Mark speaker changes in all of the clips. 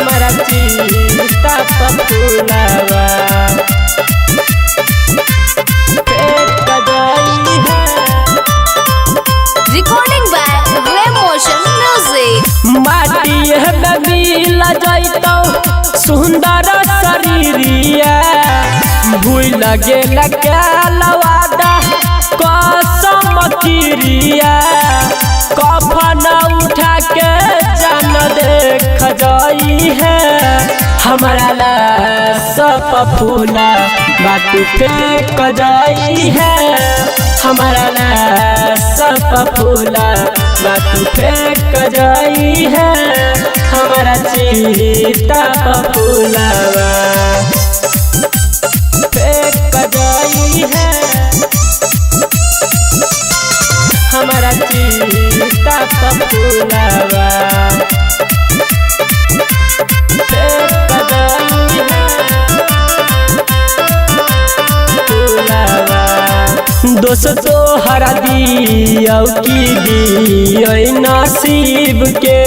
Speaker 1: हमारा चीता पपुलावा
Speaker 2: Recording by Wave Motion Music.
Speaker 1: माटी में मिल जैतो सुंदर शरीरिया भूल गेल लवादा कसम किरिया कफन उठा के जान देख जाई है हमारा लाश पपुला बाटू फेंक जाई है हमारा लाश पपुला बाटू फेंक जाई है हमारा चीता पपुलावा फेंक जाई है हमारा चीता पपुलावा फेंक जाई है पपुलावा दोस्तों हरा दियो की दियो नसीब के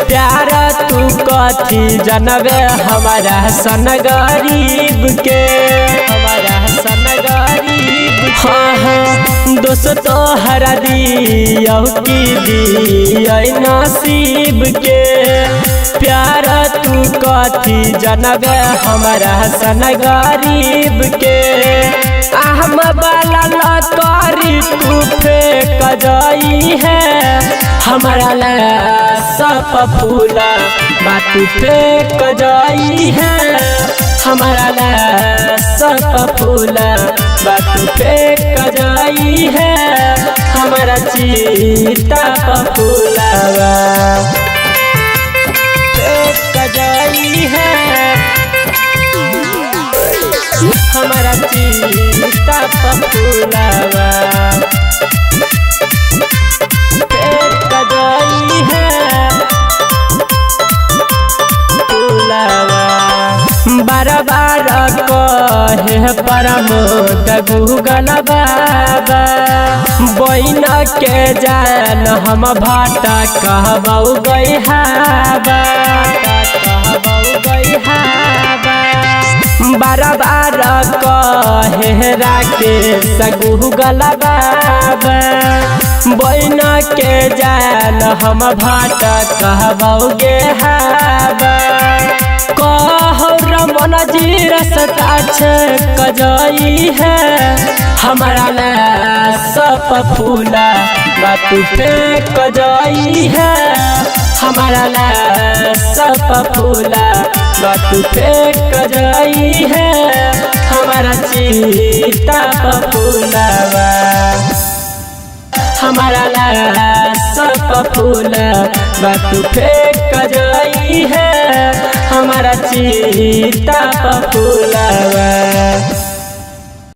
Speaker 1: प्यार तू कथी जनबे हमारा सन गरीब के हमारा सन गरीब हाँ हाँ दोस्तों हरा दियो की दियो नसीब के प्यार तू कथी जनबे हमारा सन गरीब के हम बाला लकारी तू फेंक जाई है हमारा लाश पपुला बाटू फेंक जाई है हमारा लाश पपुला बाटू फेंक जाई है हमारा चीता पपुलावा फेंक जाई है हमारा चीता पपुलावा फेंक जाई है पपुलावा बार बार कहे परमोद गूगल बाबा बहन के जान हम भाटा कहबऊ गई हाबा कहबऊ गई हाबा बार बार कहे राकेश गूगल बाबा बहन के जान हम भाटा कहबऊ गे हाबा कहो रमन जी रसता छेक जाई है हमारा लाश पपुला बाटू फेंक जाई है हमारा लाश पपुला बाटू फेंक जाई है हमारा चीता पपुलावा हमारा लाश पपुला बाटू फेंक जाई है हमारा चीता पपुलावा।